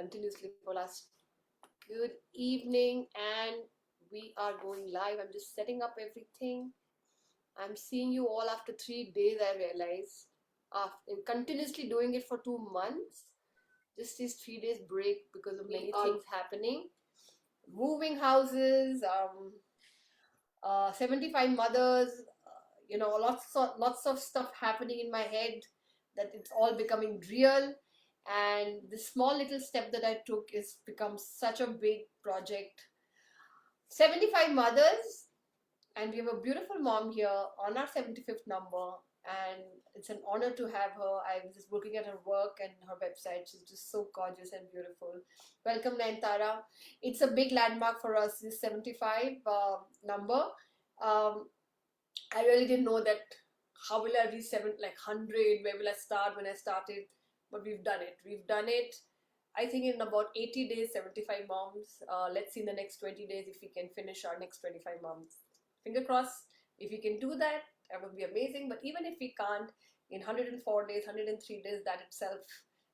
continuously for last. Good evening, and we are going live. I'm just setting up everything. I'm seeing you all after 3 days, I realize. After continuously doing it for 2 months, just these 3 days break because of many things happening. Moving houses, 75 mothers, lots of stuff happening in my head that it's all becoming real. And this small little step that I took is become such a big project. 75 mothers, and we have a beautiful mom here on our 75th number, and it's an honor to have her. I was just looking at her work and her website. She's just so gorgeous and beautiful. Welcome, Nayantara. It's a big landmark for us, this 75 number. um, I really didn't know that how will I reach 100, where will I start when I started, but we've done it. We've done it. I think in about 80 days, 75 moms. Let's see in the next 20 days if we can finish our next 25 moms. Finger crossed. If we can do that, that would be amazing. But even if we can't, in 104 days, 103 days, that itself,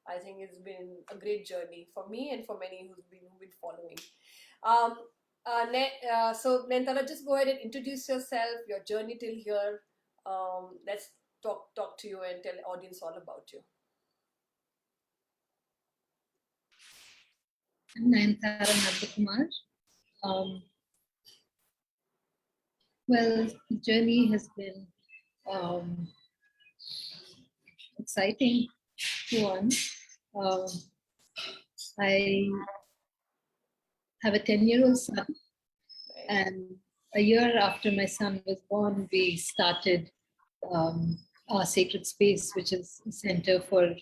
I think, has been a great journey for me and for many who've been following. Um, so Nayantara, just go ahead and introduce yourself, your journey till here. Let's talk to you and tell the audience all about you. I'm Nayantara Nandkumar. Well, the journey has been exciting one. I have a 10-year-old son, and a year after my son was born, we started our sacred space, which is a center for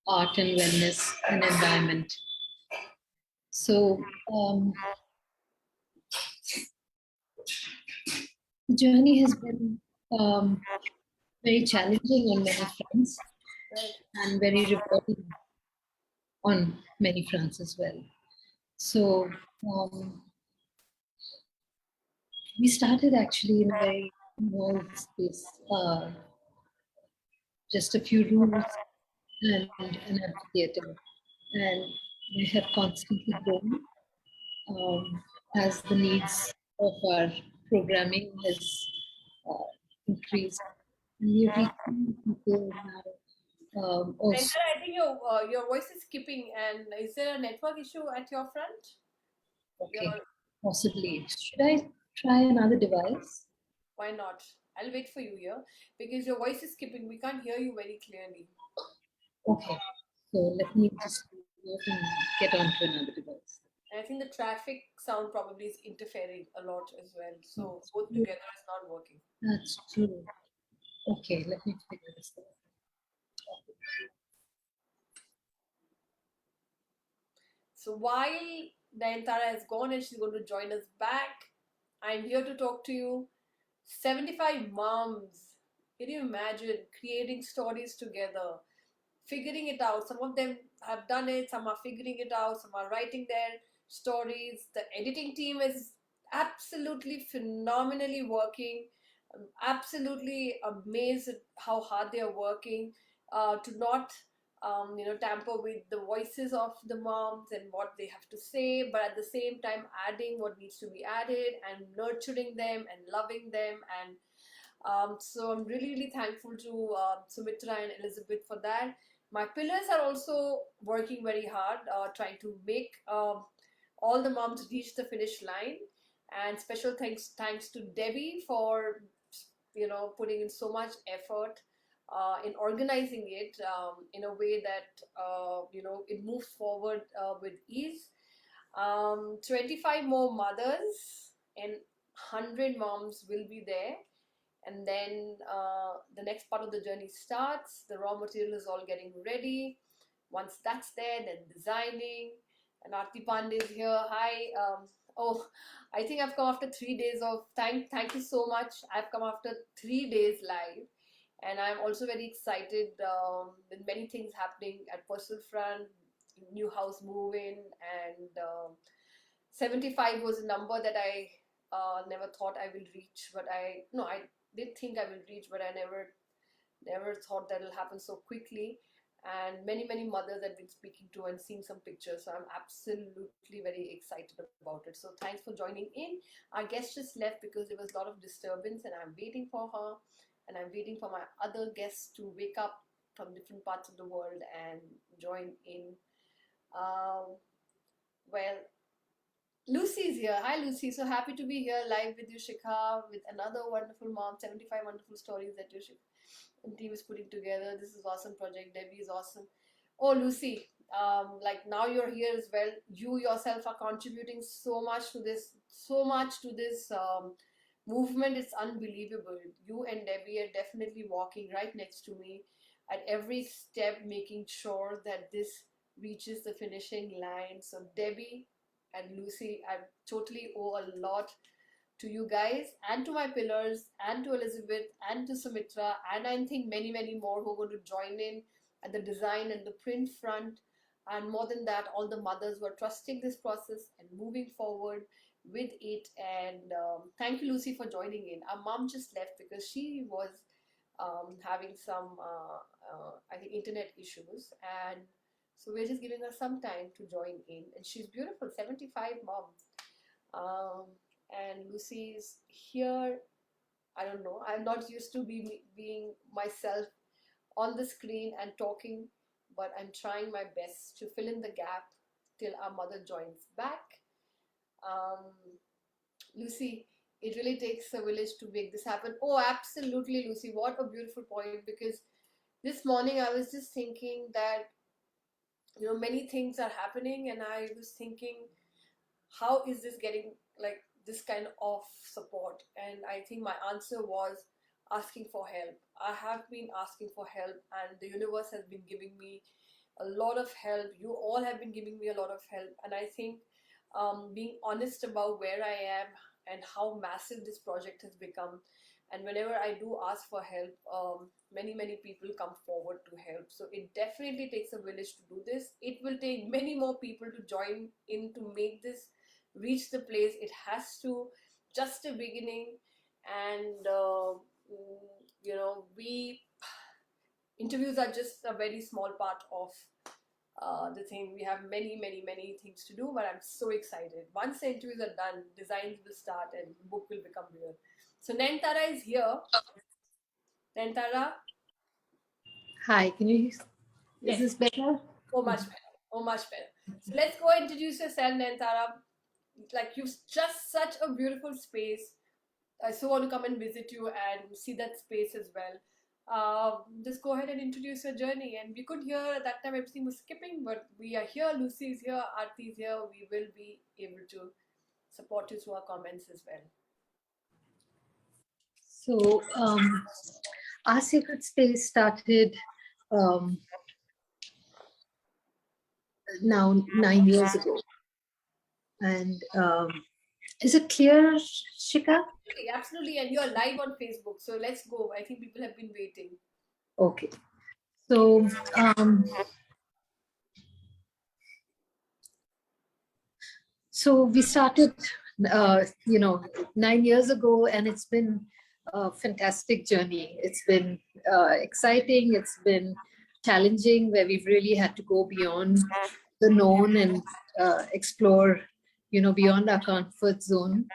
art and wellness and environment. So the journey has been very challenging on many fronts and very rewarding on many fronts as well. So we started actually in a very small space, just a few rooms and an amphitheater, and we have constantly grown as the needs of our programming has increased. And we are reaching people now. Also, I think your voice is skipping, and is there a network issue at your front? okay, possibly. Should I try another device? Why not? I'll wait for you here because your voice is skipping. We can't hear you very clearly. Okay, so let me just get onto another device. And I think the traffic sound probably is interfering a lot as well. So both together is not working. That's true. Okay, let me figure this out. So while Nayantara has gone and she's going to join us back, I'm here to talk to you. 75 moms. Can you imagine creating stories together, figuring it out? Some of them have done it, some are figuring it out, some are writing their stories. The editing team is absolutely phenomenally working. I'm absolutely amazed at how hard they are working to not tamper with the voices of the moms and what they have to say, but at the same time adding what needs to be added and nurturing them and loving them. And so I'm really thankful to Sumitra and Elizabeth for that. My pillars are also working very hard, trying to make all the moms reach the finish line. And special thanks to Debbie for putting in so much effort in organizing it in a way that it moves forward with ease. 25 more mothers and 100 moms will be there, and then the next part of the journey starts. The raw material is all getting ready. Once that's there, then designing. And Aarti Pandey is here. Hi. I think I've come after 3 days of thank you so much. I've come after 3 days live, and I'm also very excited with many things happening at personal front, new house move in, and 75 was a number that I never thought I will reach, but I did think I will reach, but I never thought that will happen so quickly. and many mothers I've been speaking to and seeing some pictures. So I'm absolutely very excited about it. So thanks for joining in. Our guest just left because there was a lot of disturbance, and I'm waiting for her, and I'm waiting for my other guests to wake up from different parts of the world and join in. Um, well, Lucy's here. Hi, Lucy. So happy to be here live with you, Shikha, with another wonderful mom, 75 wonderful stories that your team is putting together. This is awesome project. Debbie is awesome. Oh, Lucy, like now you're here as well. You yourself are contributing so much to this movement. It's unbelievable. You and Debbie are definitely walking right next to me at every step, making sure that this reaches the finishing line. So, Debbie and Lucy, I totally owe a lot to you guys and to my pillars and to Elizabeth and to Sumitra, and I think many more who are going to join in at the design and the print front. And more than that, all the mothers who are trusting this process and moving forward with it. And thank you, Lucy, for joining in. Our mom just left because she was having some, I think, internet issues. And so we're just giving her some time to join in. And she's beautiful, 75 mom. Um, and Lucy's here. I don't know. I'm not used to being myself on the screen and talking, but I'm trying my best to fill in the gap till our mother joins back. Um, Lucy, it really takes a village to make this happen. Oh, absolutely, Lucy. What a beautiful point. Because this morning I was just thinking that, many things are happening, and I was thinking, how is this getting like this kind of support? And I think my answer was asking for help. I have been asking for help, and the universe has been giving me a lot of help. You all have been giving me a lot of help, and I think being honest about where I am and how massive this project has become. And whenever I do ask for help, many people come forward to help. So it definitely takes a village to do this. It will take many more people to join in to make this reach the place it has to. Just a beginning. And we interviews are just a very small part of the thing. We have many things to do, but I'm so excited. Once the interviews are done, designs will start and book will become real. So Nayantara is here. Nayantara, Hi, can you? Is yes. this better? Oh, much better. Oh, much better. So let's go introduce yourself, Nayantara. Like, you've just such a beautiful space. I so want to come and visit you and see that space as well. Just go ahead and introduce your journey. And we could hear at that time everything was skipping, but we are here. Lucy is here. Aarti is here. We will be able to support you through our comments as well. So, our sacred space started um, now 9 years ago. And is it clear, Shika? Absolutely, absolutely. And you're live on Facebook. So let's go. I think people have been waiting. Okay. So, we started, 9 years ago, and it's been a fantastic journey. It's been exciting. It's been challenging, where we've really had to go beyond the known and explore, beyond our comfort zone.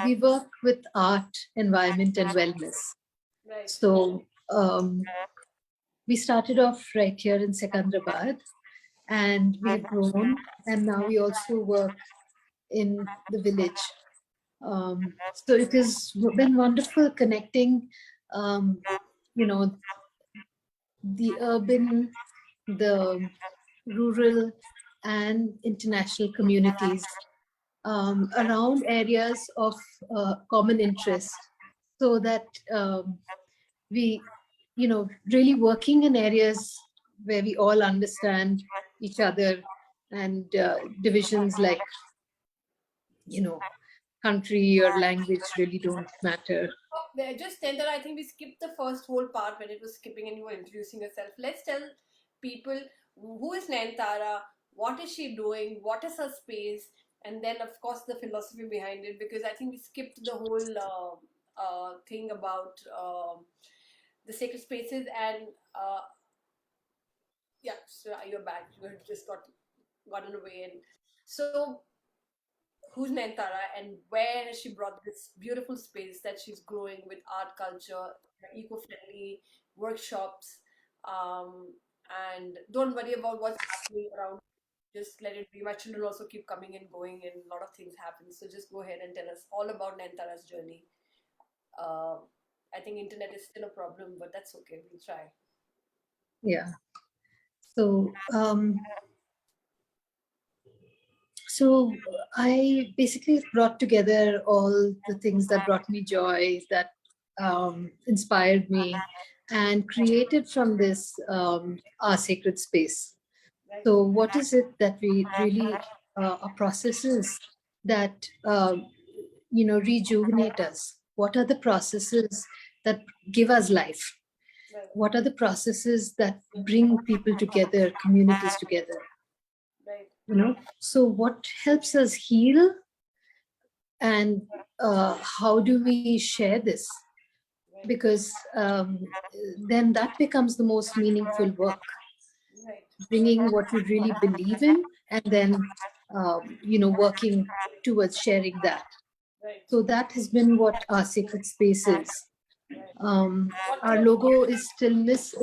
We work with art, environment, and wellness. Right. So we started off right here in Secunderabad, and we have grown, and now we also work in the village. So it has been wonderful connecting, um, the urban, the rural, and international communities around areas of common interest, so that we, really working in areas where we all understand each other, and divisions like, country or language really don't matter. Just tell that I think we skipped the first whole part when it was skipping and you were introducing yourself. Let's tell people who is Nayantara, what is she doing, what is her space, and then of course the philosophy behind it, because I think we skipped the whole thing about the sacred spaces. And Yeah, so you're back. You had just gotten away. And so, who's Nayantara, and where has she brought this beautiful space that she's growing with art culture, eco-friendly workshops, um, and don't worry about what's happening around. Just let it be. My children also keep coming and going, and a lot of things happen. So just go ahead and tell us all about Nayantara's journey. Uh, I think internet is still a problem, but that's okay. We'll try. Yeah. So, so I basically brought together all the things that brought me joy, that inspired me, and created from this our sacred space. Right, So, what is it that we really are processes that rejuvenate us? What are the processes that give us life? right, What are the processes that bring people together, communities together? right, So what helps us heal, and how do we share this? right, Because then that becomes the most meaningful work, right, bringing what you really believe in, and then working towards sharing that. right, So that has been what our sacred space is. right. What Our kind of logo is stillness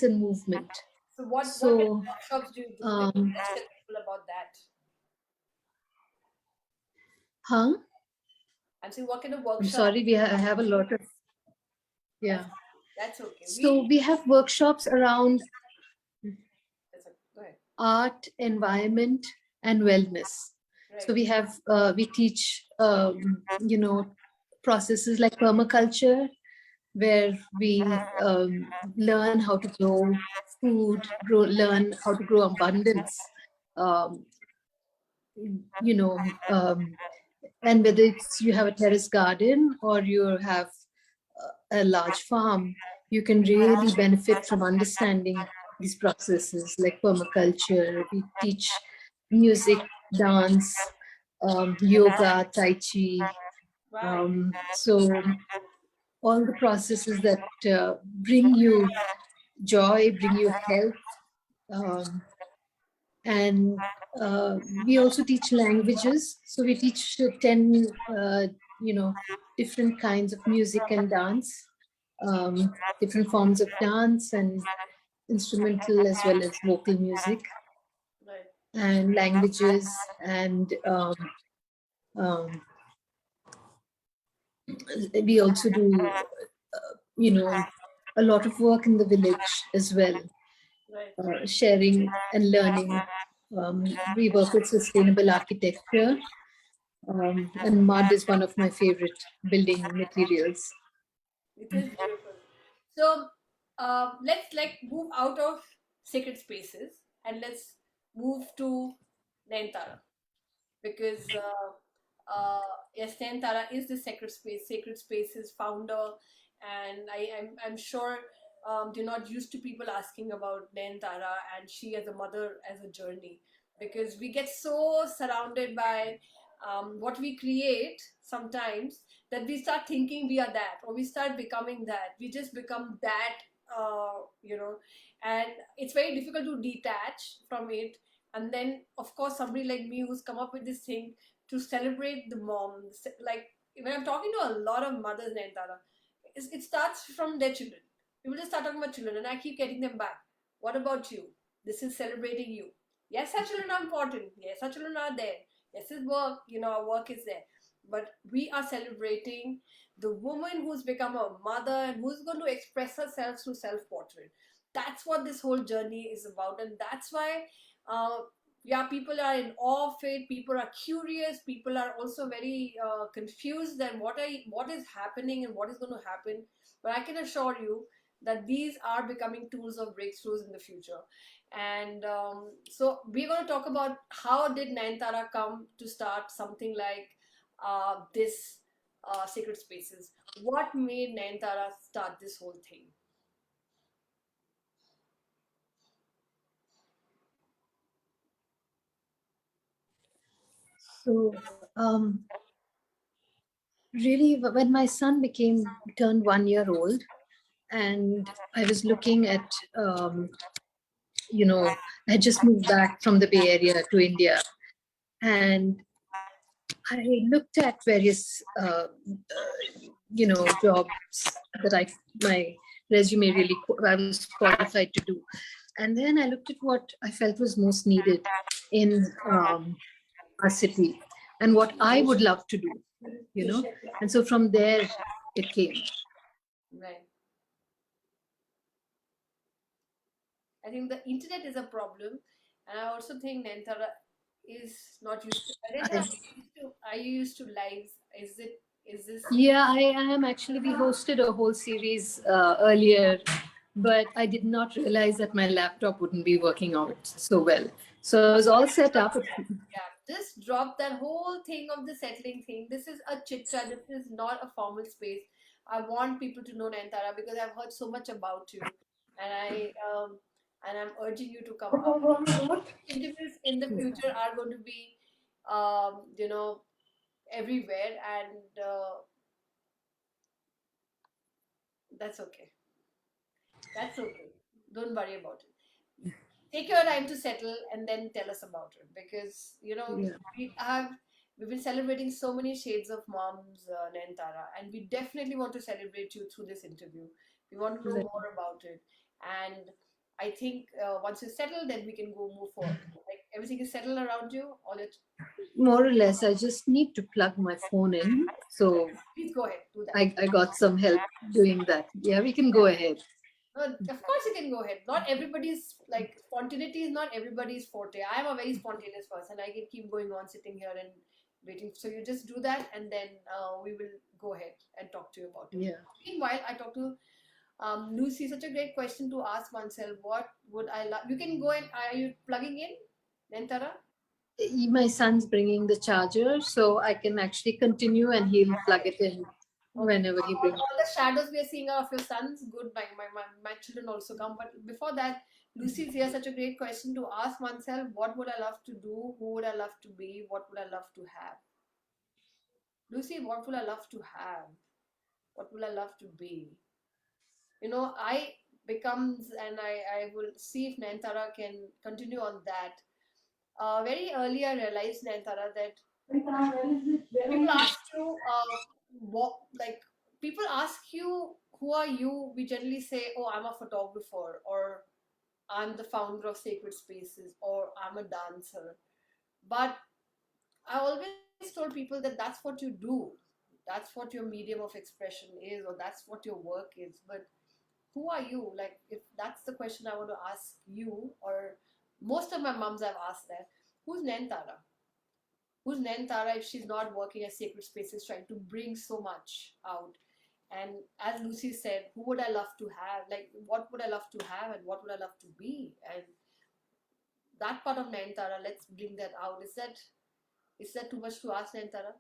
and movement. so what kind of So workshops do you do? Just um, tell people about that. huh? I'm saying what kind of I'm workshop? sorry, I have a lot of, That's yeah. that's okay. So We we have workshops around that's okay. Go ahead. art, environment, and wellness. So Right, we teach processes like permaculture, where we learn how to grow food, learn how to grow abundance. Um, you know, and whether it's you have a terrace garden or you have a large farm, you can really benefit from understanding these processes like permaculture. We teach music, dance, yoga, tai chi. right, So all the processes that bring you joy, bring you health, um, and we also teach languages. So we teach 10 you know different kinds of music and dance, different forms of dance and instrumental as well as vocal music, right, and languages, and um, we also do you know a lot of work in the village as well, right. sharing and learning. We work with sustainable architecture, and mud is one of my favorite building materials. It is beautiful. So let's like move out of sacred spaces and let's move to Nayantara, because yes, Nayantara is the Sacred Spaces founder, and I'm sure you're not used to people asking about Nayantara and she as a mother as a journey, because we get so surrounded by what we create sometimes that we start thinking we are that, or we start becoming that. We just become that, and it's very difficult to detach from it. And then of course somebody like me who's come up with this thing to celebrate the moms, like when I'm talking to a lot of mothers in Antara, it starts from their children. People just start talking about children, and I keep getting them back. What about you? This is celebrating you. Yes, our children are important. Yes, our children are there. Yes, his work, our work is there. But we are celebrating the woman who's become a mother and who's going to express herself through self portrait. That's what this whole journey is about, and that's why uh, yeah, people are in awe of it. People are curious. People are also very confused that what is happening and what is going to happen. But I can assure you that these are becoming tools of breakthroughs in the future. And so we're going to talk about how did Nayantara come to start something like this Sacred Spaces. What made Nayantara start this whole thing? So really, when my son turned 1 year old, and I was looking at I had just moved back from the Bay Area to India, and I looked at various, jobs that my resume really, I was qualified to do. And then I looked at what I felt was most needed in our city and what I would love to do, And so from there, it came. Right. I think the internet is a problem, and I also think Nayantara is not used to. Nayantara, I, are you used to lives? Is it? Is this? yeah, I am actually. We hosted a whole series earlier, but I did not realize that my laptop wouldn't be working out so well. So I was all set up. Yeah, just drop that whole thing of the settling thing. This is a chit chat. This is not a formal space. I want people to know Nayantara because I've heard so much about you, and I'm urging you to come up. Interviews in the future are going to be, you know, everywhere, and that's okay. That's okay. Don't worry about it. Take your time to settle and then tell us about it because Yeah. we've been celebrating so many shades of moms, Nayantara, and we definitely want to celebrate you through this interview. We want to know Right. more about it, and I think once you settle, then we can go move forward. Like everything is settled around you. All it. More or less, I just need to plug my phone in. So Please go ahead, do that. I got some help doing that. Yeah, we can go ahead. No, of course you can go ahead. Not everybody's like spontaneity is not everybody's forte. I am a very spontaneous person. I can keep going on sitting here and waiting. So you just do that, and then we will go ahead and talk to you about it. Yeah. Meanwhile, I talk to Lucy. Such a great question to ask oneself. What would I love? You can go and are you plugging in, Nentara? My son's bringing the charger, so I can actually continue and he'll plug Okay. it in Okay. whenever he brings. All the shadows we are seeing are of your sons. Good. My children also come. But before that, Lucy's here. Such a great question to ask oneself: what would I love to do? Who would I love to be? What would I love to have? Lucy, what would I love to have? What would I love to be? I becomes, and I will see if Nantara can continue on that. Very early, I realized, Nantara, that people ask you what like people ask you who are you, we generally say, oh, I'm a photographer, or I'm the founder of Sacred Spaces, or I'm a dancer. But I always told people that that's what you do, that's what your medium of expression is, or that's what your work is. But who are you? Like, if that's the question I want to ask you, or most of my moms have asked that, who's Nentara? Who's Nayantara if she's not working at Sacred Spaces trying to bring so much out? And as Lucy said, who would I love to have? Like, what would I love to have and what would I love to be? And that part of Nayantara, let's bring that out. Is that too much to ask, Nayantara?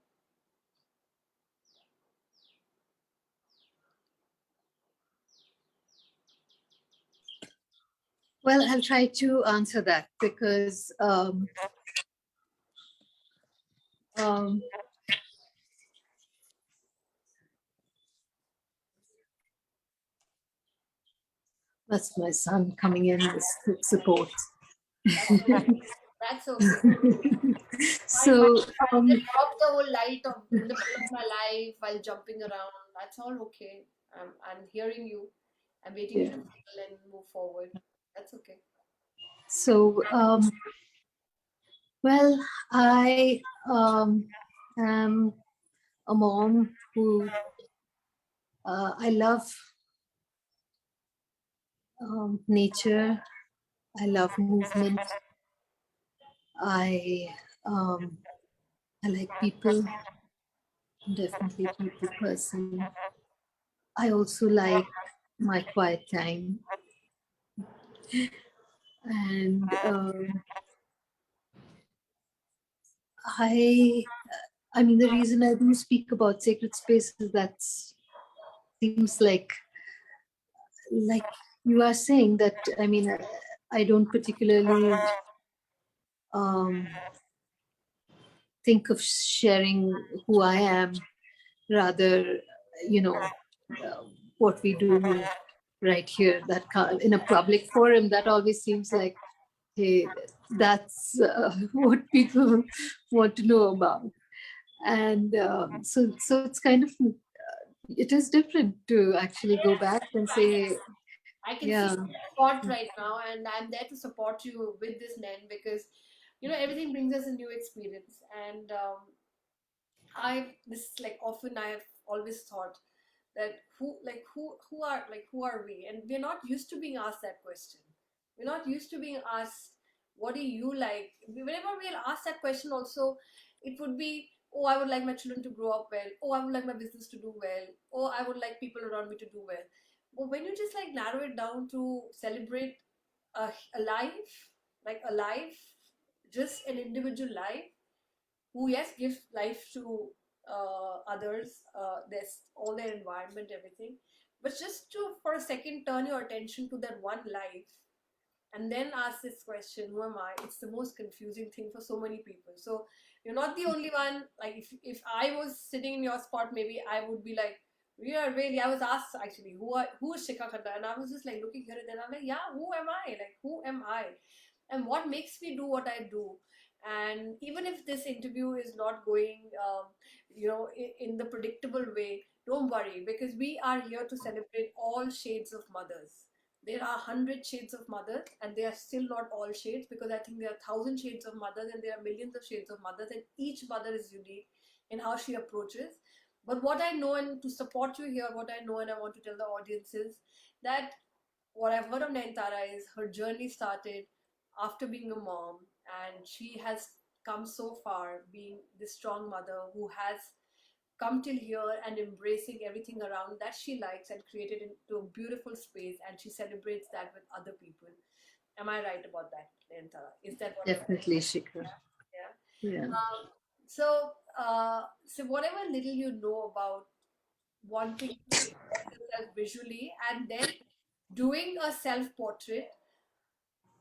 Well, I'll try to answer that because um, that's my son coming in with support. That's okay. That's okay. Fine, So, just off the whole light of in the middle of my life while jumping around. That's all okay. I'm hearing you. I'm waiting you yeah. to settle and move forward. That's okay. So, well, I am a mom who I love nature. I love movement. I um, I like people. I'm definitely a people person. I also like my quiet time, and I I mean the reason I do speak about sacred spaces, that seems like you are saying that. I mean, I don't particularly um, think of sharing who I am, rather, you know, what we do. right here, that in a public forum, that always seems like, hey, that's what people want to know about. And so it's kind of, it is different to actually go back and say, I can see yeah, that spot right now, and I'm there to support you with this, Nen, because everything brings us a new experience. And I this is like often I have always thought that who are we, and we're not used to being asked that question. We're not used to being asked, what do you like? Whenever we'll ask that question also, it would be, oh, I would like my children to grow up well, oh, I would like my business to do well, oh, I would like people around me to do well. But when you just like narrow it down to celebrate a life, like a life, just an individual life, who yes gives life to others, there's all their environment, everything, but just to for a second turn your attention to that one life and then ask this question, who am I? It's the most confusing thing for so many people. So you're not the only one. Like if I was sitting in your spot, maybe I would be like, yeah, really. I was asked actually, who is Shikha Khanna, and I was just like looking here and then I'm like, yeah, who am I? Like, who am I? And what makes me do what I do? And even if this interview is not going, in the predictable way, don't worry, because we are here to celebrate all shades of mothers. There are 100 shades of mothers, and they are still not all shades, because I think there are 1,000 shades of mothers and there are millions of shades of mothers, and each mother is unique in how she approaches. But what I know, and to support you here, what I know and I want to tell the audience is that what I've heard of Nayantara is her journey started after being a mom, and she has come so far being this strong mother who has come till here and embracing everything around that she likes and created into a beautiful space, and she celebrates that with other people. Am I right about that, Nayantara? Is that what I'm saying? definitely, Shikha. Yeah. Yeah. So whatever little you know about wanting to express yourself visually and then doing a self portrait,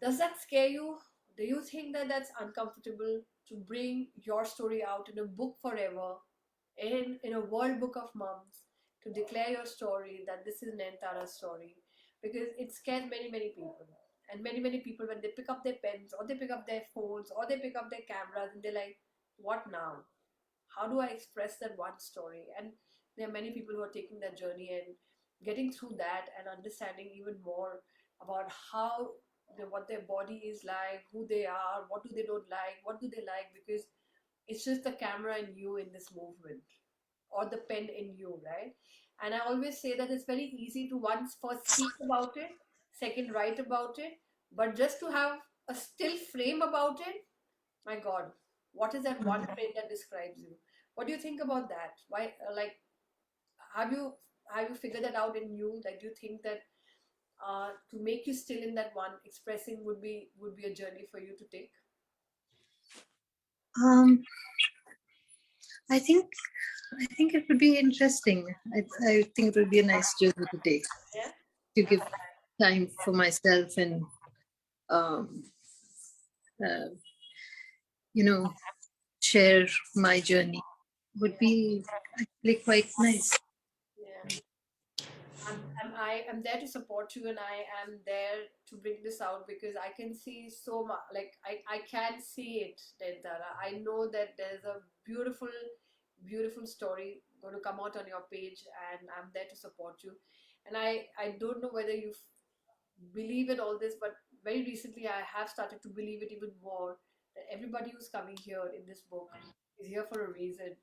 does that scare you? Do you think that that's uncomfortable to bring your story out in a book forever, in a world book of moms, to declare your story that this is Nentara's story? Because it scares many, many people. And many, many people, when they pick up their pens or they pick up their phones or they pick up their cameras and they're like, what now? How do I express that one story? And there are many people who are taking that journey and getting through that and understanding even more about how what their body is like, who they are, what do they don't like, what do they like, because it's just the camera in you in this movement, or the pen in you, right? And I always say that it's very easy to once first speak about it, second write about it, but just to have a still frame about it, my God, what is that one trait that describes you? What do you think about that? Why, have you have you figured that out in you? Like, do you think that to make you still in that one expressing would be a journey for you to take? Um, I think I think it would be interesting. I think it would be a nice journey to take, Yeah. to give time for myself and um, uh, you know, share my journey. Would be actually quite nice. Yeah. I'm there to support you, and I am there to bring this out because I can see so much. Like I can see it, Dentara. I know that there's a beautiful, beautiful story going to come out on your page, and I'm there to support you. And I don't know whether you believe in all this, but very recently I have started to believe it even more, that everybody who's coming here in this book is here for a reason,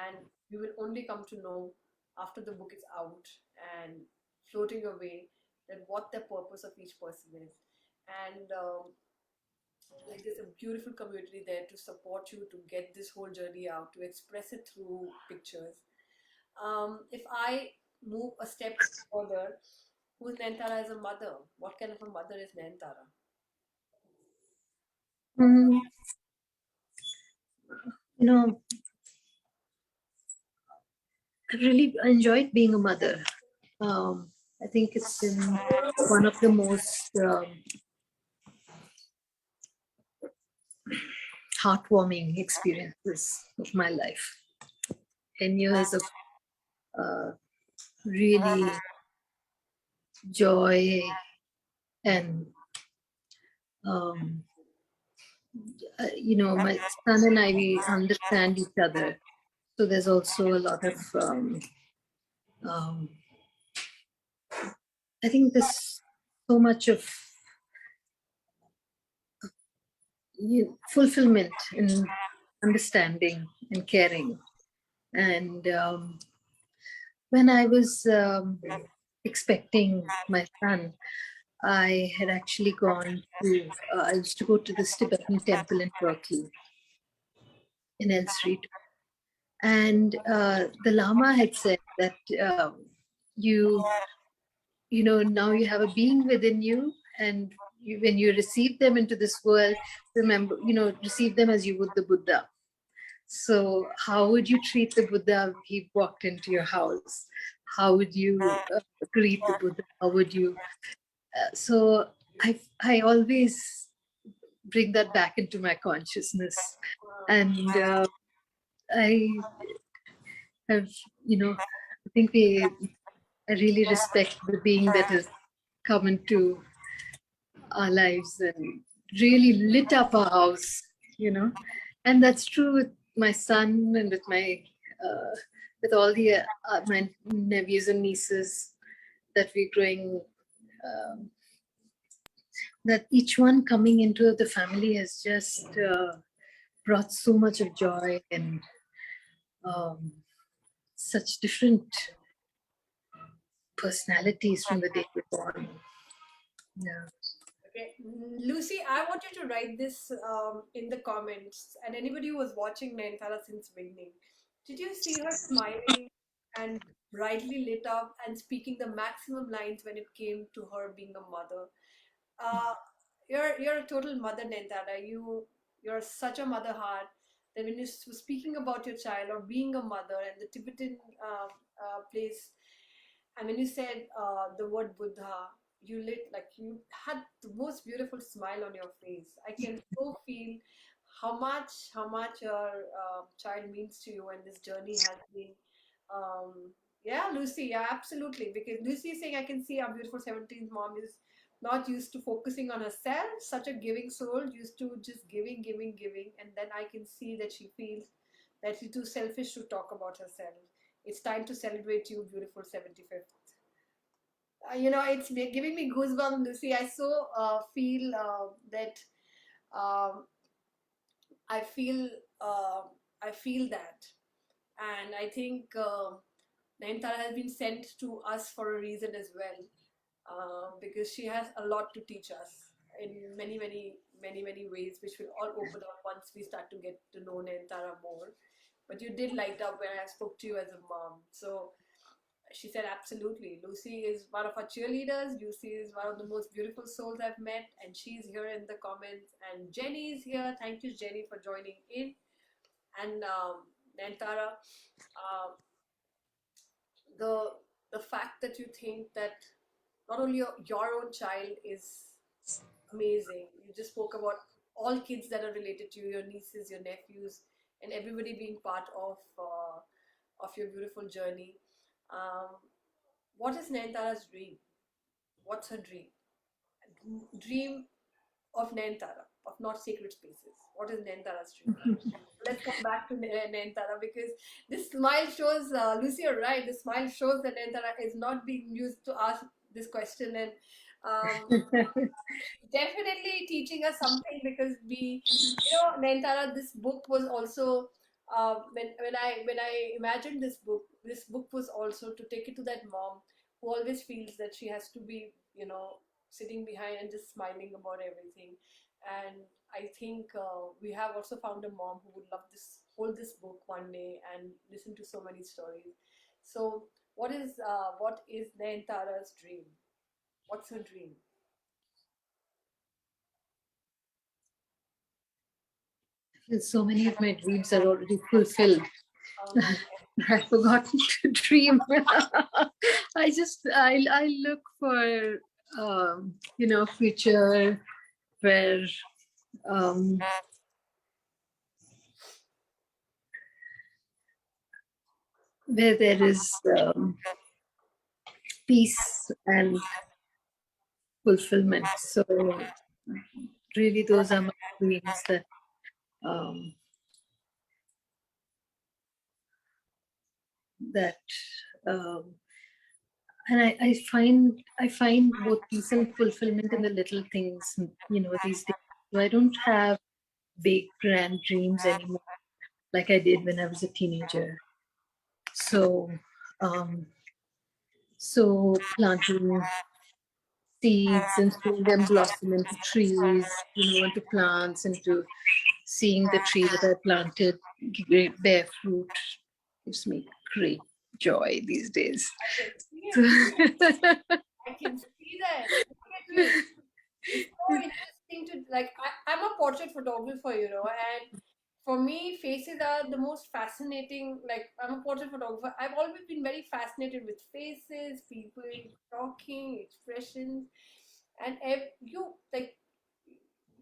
and we will only come to know after the book is out and floating away that what the purpose of each person is. And like there's a beautiful community there to support you to get this whole journey out, to express it through pictures. If I move a step further, who's Nantara as a mother? What kind of a mother is Nantara? Mm, you know, I really enjoyed being a mother. I think it's been one of the most heartwarming experiences of my life. 10 years of uh, really joy, and um, my son and I, we understand each other. So there's also a lot of, um, I think there's so much of fulfillment and understanding and caring. And when I was expecting my son, I had actually gone to, I used to go to this Tibetan temple in Berkeley, in L Street. And the Lama had said that you, now you have a being within you, and when you receive them into this world, remember, receive them as you would the Buddha. So how would you treat the Buddha if he walked into your house? How would you greet the Buddha? How would you? So I always bring that back into my consciousness, and I have, I think I really respect the being that has come into our lives and really lit up our house, and that's true with my son and with my with all the my nephews and nieces that we're growing. Um, that each one coming into the family has just brought so much of joy and um, such different personalities from the day we're born. Yeah. Okay, Lucy, I want you to write this in the comments. And anybody who was watching Nayantara since beginning, did you see her smiling and brightly lit up and speaking the maximum lines when it came to her being a mother? Uh, you're a total mother, Nayantara. You're such a mother heart that when you're speaking about your child or being a mother and the Tibetan place, and when you said the word Buddha, you lit like you had the most beautiful smile on your face. I can so feel how much your child means to you, and this journey has been. Um, yeah, Lucy. Yeah, absolutely. Because Lucy is saying, I can see our beautiful 17th mom is not used to focusing on herself. Such a giving soul, used to just giving, giving, giving, and then I can see that she feels that she's too selfish to talk about herself. It's time to celebrate you, beautiful 75th. It's giving me goosebumps, Lucy. I so feel that um, I feel uh, I feel that, and I think Nayantara has been sent to us for a reason as well, because she has a lot to teach us in many, many, many, many ways, which will all open up once we start to get to know Nayantara more. But you did light up when I spoke to you as a mom, so she said, absolutely. Lucy is one of our cheerleaders. Lucy is one of the most beautiful souls I've met, and she's here in the comments. And Jenny is here. Thank you, Jenny, for joining in. And Nantara, uh, the the fact that you think that not only your own child is amazing. You just spoke about all kids that are related to you, your nieces, your nephews, and everybody being part of your beautiful journey. Um, what is Nayantara's dream? What's her dream? Dream of Nayantara, of not sacred spaces. What is Nayantara's dream? Let's come back to Nayantara because this smile shows, Lucy, you're right, the smile shows that Nayantara is not being used to ask this question, and um, definitely teaching us something because Nayantara, this book was also when I imagined this book was also to take it to that mom who always feels that she has to be sitting behind and just smiling about everything. And I think we have also found a mom who would love this hold this book one day and listen to so many stories. So what is Nayantara's dream? What's her dream? So many of my dreams are already fulfilled. Oh no. I've forgotten to dream. I look for future where um, where there is peace and fulfillment. So really, those are my dreams um, that um, and I find both peace and fulfillment in the little things, these days. So I don't have big grand dreams anymore like I did when I was a teenager. So um, planting seeds and seeing them blossom into trees, into plants, into seeing the tree that I planted bear fruit gives me great joy these days. I can see So, it. I can see that. Look at you. It's so interesting to like. I'm a portrait photographer, and for me, faces are the most fascinating. Like, I'm a portrait photographer. I've always been very fascinated with faces, people talking, expressions, and you like.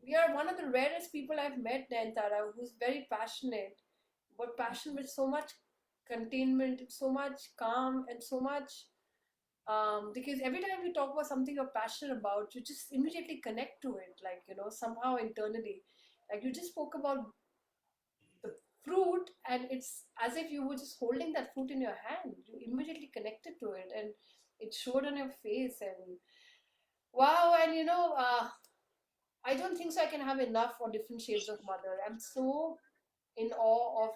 We are one of the rarest people I've met, Nayantara, who's very passionate, but passion with so much containment, so much calm, and so much because every time you talk about something you're passionate about, you just immediately connect to it, like, somehow internally. Like, you just spoke about the fruit, and it's as if you were just holding that fruit in your hand. You immediately connected to it, and it showed on your face. And wow, and I don't think so I can have enough for different shades of mother. I'm so in awe of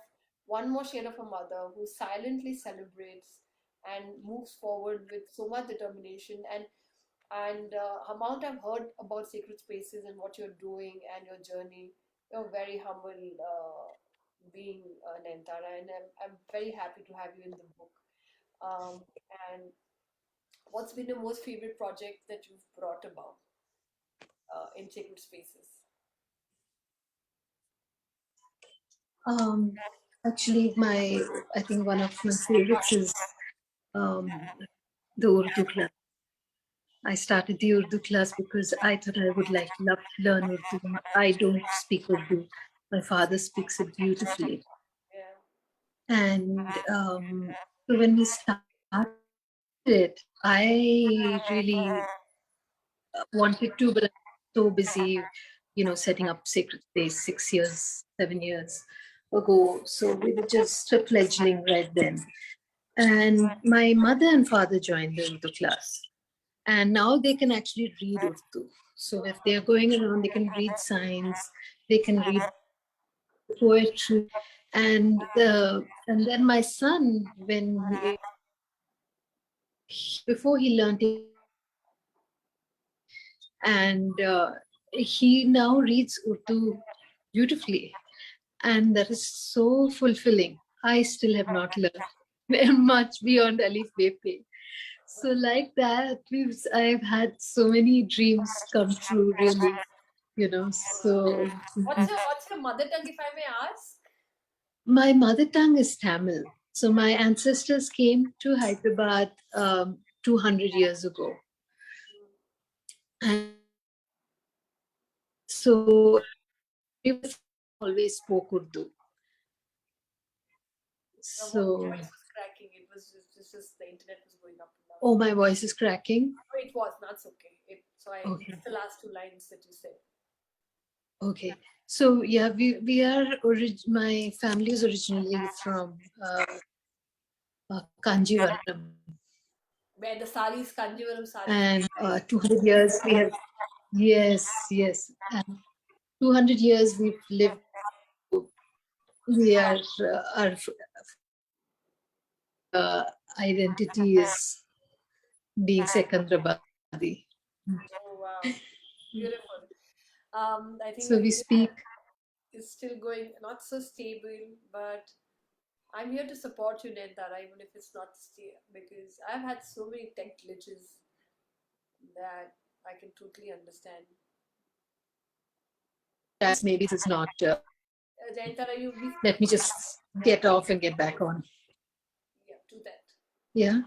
one more shade of a mother who silently celebrates and moves forward with so much determination. And amount I've heard about sacred spaces and what you're doing and your journey, you're very humble being Nayantara, and I'm very happy to have you in the book. And what's been the most favorite project that you've brought about in sacred spaces? um, actually, I think one of my favorites is um, the Urdu class. I started the Urdu class because I thought I would love to learn Urdu. I don't speak Urdu. My father speaks it beautifully. Yeah. And so when we started it, I really wanted to, but I was so busy, setting up Sacred Space 6 years, 7 years ago. So we were just a fledgling right then. And my mother and father joined the Urdu class. And now they can actually read Urdu. So if they're going around, they can read signs, they can read poetry. And then my son, before he learned and he now reads Urdu beautifully, and that is so fulfilling. I still have not learned much beyond Alif Bepe. So like that, I've had so many dreams come true, really. So What's your mother tongue, if I may ask? my mother tongue is Tamil. So my ancestors came to Hyderabad 200 years ago, and so everyone always spoke Urdu. Your So, voice was cracking. It was just the internet was going up and down. oh, my voice is cracking. No, it was. That's okay. Okay, It's the last two lines that you said. okay. So yeah, my family is originally from Kanjivaram, Where the saris, Kanjivaram saris. and 200 years we have. Yes, yes, and 200 years we've lived. We are our identity is being Sekandrabadi. Oh wow, beautiful. I think So the we internet speak. is still going not so stable, but I'm here to support you, Nentara, even if it's not stable, because I've had so many tech glitches that I can totally understand. As maybe this is not. Nentara, you be Let me just get off and get back on. yeah, do that. Yeah,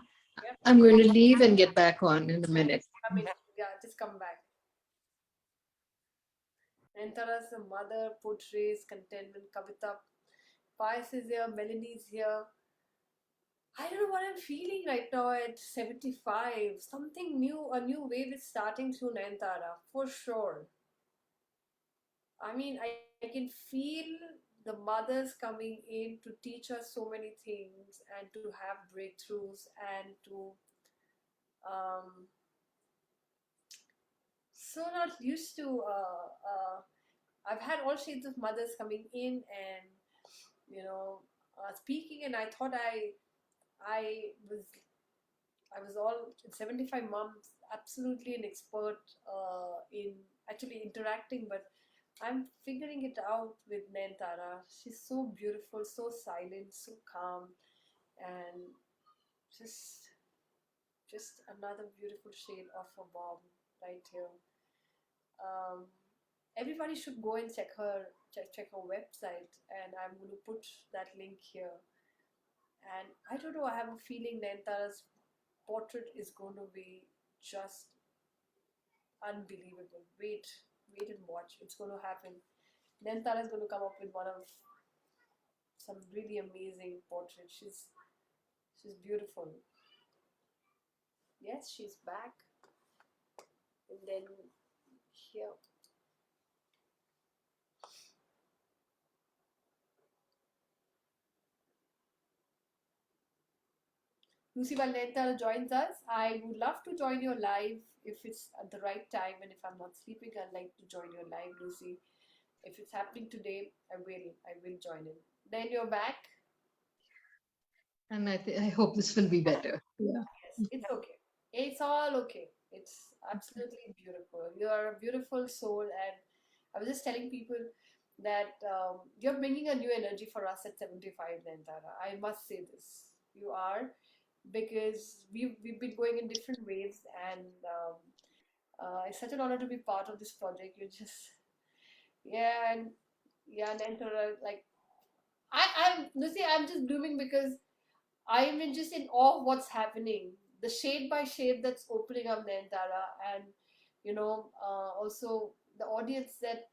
Yep. I'm going to leave and get back on in a minute. I mean, yeah, just come back. Nentara's a mother, portrays, contentment, Kavita. Pius is here, Melanie's here. I don't know what I'm feeling right now at 75. Something new, a new wave is starting through Nayantara, for sure. I mean, I can feel the mothers coming in to teach us so many things and to have breakthroughs and to um, so not used to. I've had all shades of mothers coming in and speaking, and I thought I was I was all 75 moms, absolutely an expert in actually interacting, but I'm figuring it out with Nayantara. She's so beautiful, so silent, so calm, and just just another beautiful shade of a bomb right here. Um, Everybody should go and check her website, and I'm going to put that link here. And I don't know, I have a feeling Nayantara's portrait is going to be just unbelievable. Wait and watch. It's going to happen. Nayantara is going to come up with one of some really amazing portraits. She's beautiful. Yes, she's back. And then here, Lucy, while Nayantara joins us, I would love to join your live if it's at the right time and if I'm not sleeping. I'd like to join your live, Lucy. If it's happening today, I will join in. Then you're back. And I hope this will be better. Yeah. Yes, it's okay. It's all okay. It's absolutely beautiful. You are a beautiful soul, and I was just telling people that you're bringing a new energy for us at 75, Nantara. I must say this. You are, because we've been going in different ways, and it's such an honor to be part of this project. You just yeah, and yeah, Nantara, like I'm Lucy, I'm just blooming because I am just in awe of what's happening. The shade by shade that's opening up Nayantara, and also the audience that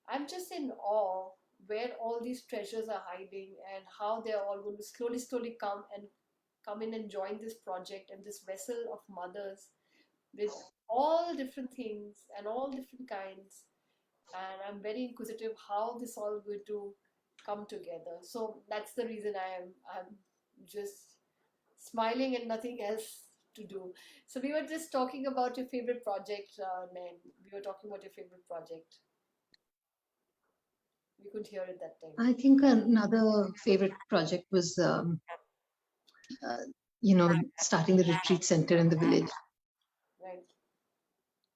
I'm just in awe where all these treasures are hiding and how they're all going to slowly come in and join this project and this vessel of mothers with all different things and all different kinds. And I'm very inquisitive how this all going to come together. So that's the reason I'm just smiling and nothing else to do. So we were just talking about your favorite project, Nain. We were talking about your favorite project. We could hear it that time. I think another favorite project was, uh, starting the retreat center in the village. Right.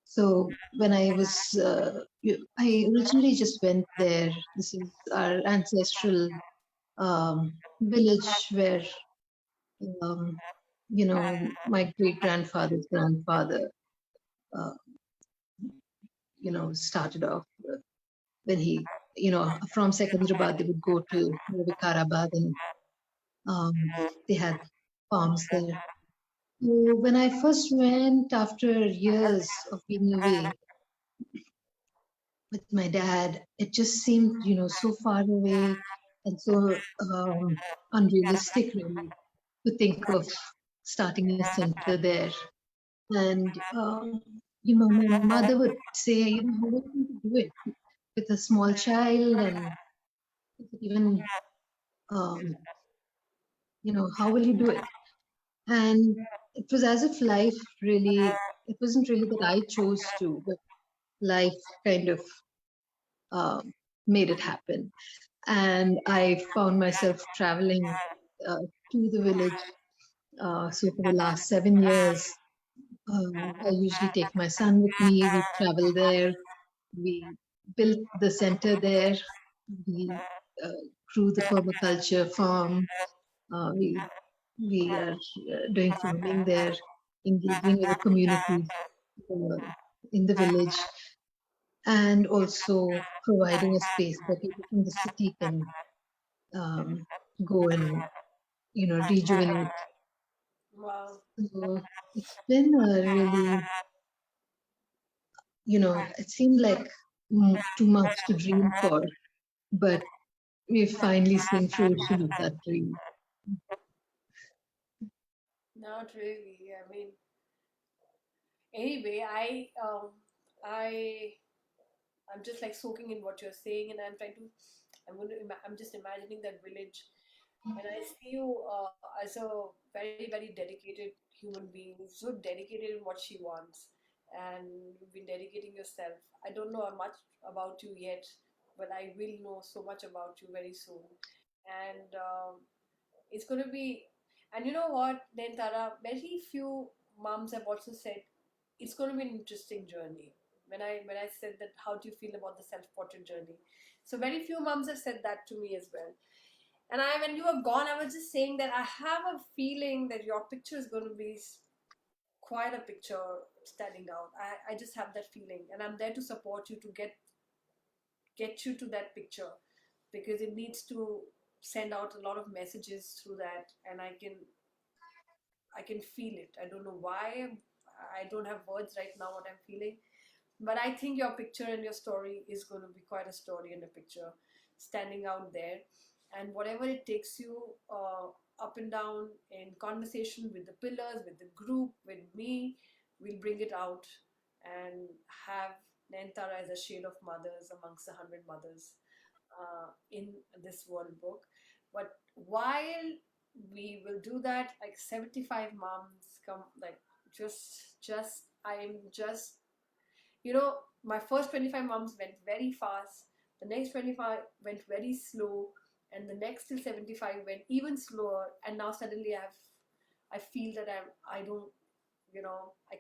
So when I was, I originally just went there. This is our ancestral village where, um, my great grandfather's grandfather, uh, started off when he, from Secunderabad, they would go to Vikarabad and they had farms there. So when I first went after years of being away with my dad, it just seemed, so far away and so unrealistic, really, to think of starting a center there. And, my mother would say, how are you going to do it with a small child? And even, um, how will you do it? And it was as if life really, it wasn't really that I chose to, but life kind of made it happen. And I found myself traveling to the village. So for the last 7 years, I usually take my son with me. We travel there. We built the center there. We grew the permaculture farm. We are doing farming there, engaging with the communities uh, in the village, and also providing a space where people from the city can um, go and rejuvenate. Wow. So it's been a really, it seemed like too much to dream for, but we've finally seen fruition of that dream. Not really. I mean, anyway, I I'm just like soaking in what you're saying, and I'm just imagining that village, and I see you as a very, very dedicated human being, so dedicated in what she wants, and you've been dedicating yourself. I don't know much about you yet, but I will know so much about you very soon, and it's going to be. And you know what, then Tara, very few moms have also said it's going to be an interesting journey. When I said that, how do you feel about the self portrait journey? So very few moms have said that to me as well. And when you were gone, I was just saying that I have a feeling that your picture is going to be quite a picture standing out. I just have that feeling, and I'm there to support you to get you to that picture, because it needs to send out a lot of messages through that, and I can feel it. I don't know why. I don't have words right now what I'm feeling, but I think your picture and your story is going to be quite a story and a picture standing out there. And whatever it takes you up and down in conversation with the pillars, with the group, with me, we'll bring it out and have Nayantara as a shade of mothers amongst 100 mothers in this world book. But while we will do that, like 75 moms come, like I'm just, my first 25 moms went very fast, the next 25 went very slow, and the next till 75 went even slower. And now suddenly I feel that I don't,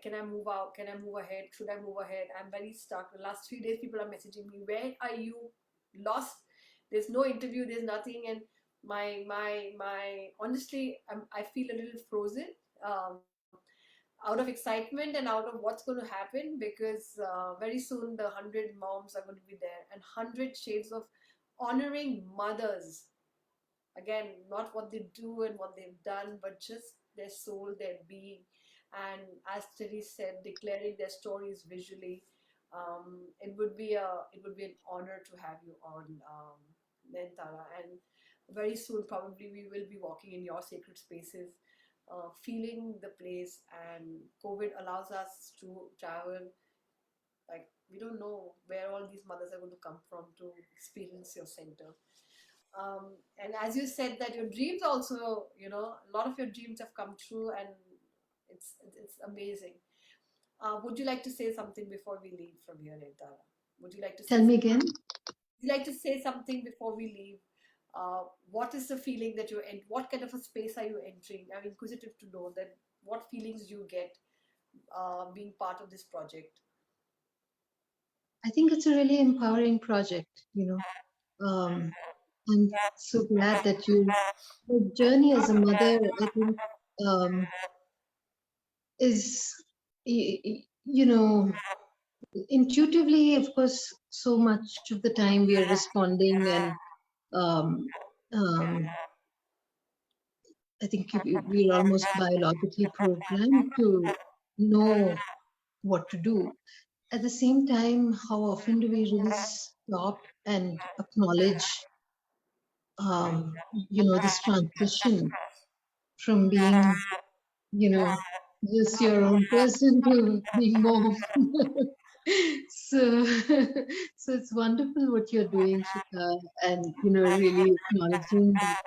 can I move out? Can I move ahead? Should I move ahead? I'm very stuck. The last 3 days, people are messaging me, where are you? Lost. There's no interview. There's nothing. And my honestly, I feel a little frozen. Um, Out of excitement and out of what's going to happen, because very soon the 100 moms are going to be there, and 100 shades of honoring mothers. Again, not what they do and what they've done, but just their soul, their being. And as Terry said, declaring their stories visually. It would be an honor to have you on, Nentara. And very soon, probably, we will be walking in your sacred spaces, feeling the place. And COVID allows us to travel. Like, we don't know where all these mothers are going to come from to experience your center. And as you said, that your dreams also, a lot of your dreams have come true, and it's amazing. Would you like to say something before we leave from here, Nitara? Would you like to Tell say me again. Would you like to say something before we leave? What is the feeling that you're in? What kind of a space are you entering? I'm inquisitive to know that what feelings you get being part of this project. I think it's a really empowering project. Um, I'm so glad that the journey as a mother, I think, um, is, you know, intuitively, of course, so much of the time we are responding, and um, um, I think we're almost biologically programmed to know what to do. At the same time, how often do we really stop and acknowledge, this transition from being, you know, just your own person to being mom? So, so it's wonderful what you're doing, Shika, and really acknowledging that.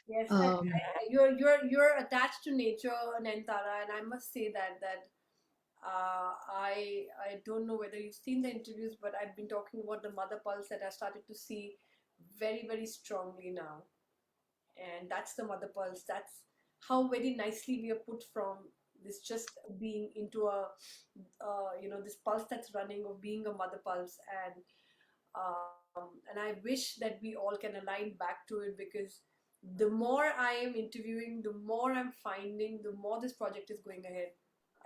Yes, and Um, you're attached to nature, Nentara, and I must say that I don't know whether you've seen the interviews, but I've been talking about the mother pulse that I started to see very, very strongly now. And that's the mother pulse. That's how very nicely we are put from this just being into this pulse that's running, of being a mother pulse. And I wish that we all can align back to it, because the more I am interviewing, the more I'm finding, the more this project is going ahead.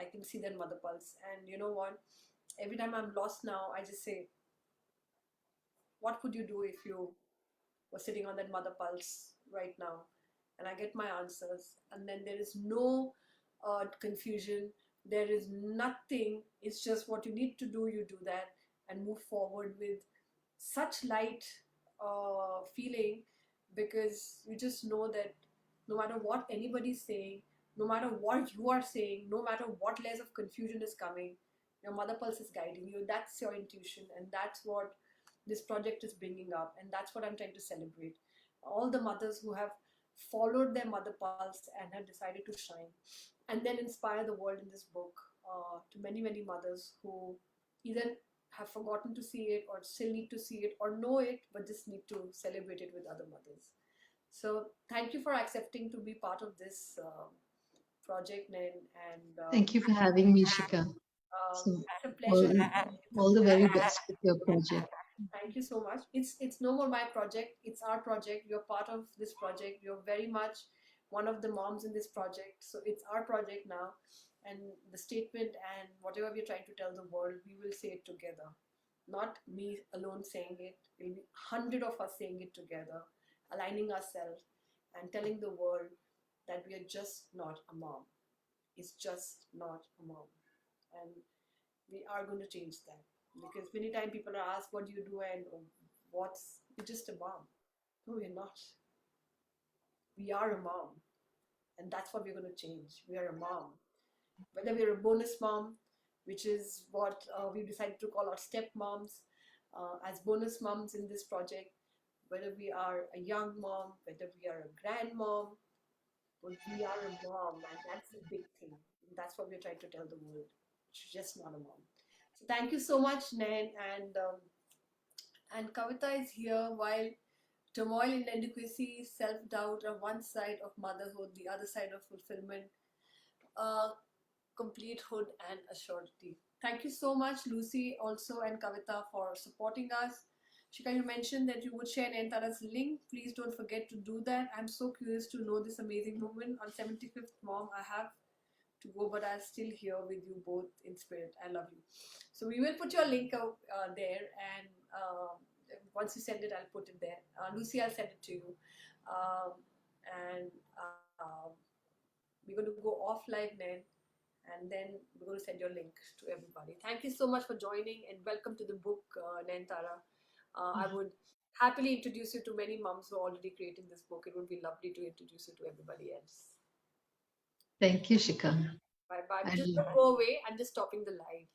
I can see that mother pulse. And you know what? Every time I'm lost now, I just say, what could you do if you were sitting on that mother pulse right now? And I get my answers. And then there is no confusion. There is nothing. It's just what you need to do, you do that and move forward with such light feeling, because you just know that no matter what anybody's saying, No matter what you are saying, no matter what layers of confusion is coming, your mother pulse is guiding you. That's your intuition, and that's what this project is bringing up, and that's what I'm trying to celebrate. All the mothers who have followed their mother pulse and have decided to shine, and then inspire the world in this book, to many, many mothers who either have forgotten to see it or still need to see it or know it but just need to celebrate it with other mothers. So thank you for accepting to be part of this project, Nain, and Thank you for having me, Shika. So, it's a pleasure. all, all the very best with your project. Thank you so much. It's no more my project. It's our project. You're part of this project. You're very much one of the moms in this project. So it's our project now. And the statement and whatever we're trying to tell the world, we will say it together. Not me alone saying it. It'll be 100 of us saying it together, aligning ourselves and telling the world that we are just not a mom. It's just not a mom. And we are going to change that, because many times people are asked, what do you do, and what's, you're just a mom. No, we're not. We are a mom, and that's what we're going to change. We are a mom, whether we're a bonus mom, which is what we've decided to call our step moms, as bonus moms in this project, whether we are a young mom, whether we are a grandmom, but we are a mom, and that's a big thing. And that's what we're trying to tell the world. She's just not a mom. So thank you so much, Nain, and Kavita is here. While turmoil, inadequacy, self-doubt are one side of motherhood, the other side of fulfillment, uh, completehood, and assurity. Thank you so much, Lucy, also, and Kavita, for supporting us. Shika, you mentioned that you would share Nayantara's link. Please don't forget to do that. I'm so curious to know this amazing woman. On 75th Mom, I have to go, but I'm still here with you both in spirit. I love you. So we will put your link out there, and once you send it, I'll put it there. Lucy, I'll send it to you. Um, and we're going to go off live then, and then we're going to send your link to everybody. Thank you so much for joining, and welcome to the book, Nayantara. I would happily introduce you to many moms who are already creating this book. It would be lovely to introduce you to everybody else. Thank you, Shika. Bye bye. I Just will don't go away. I'm just stopping the live.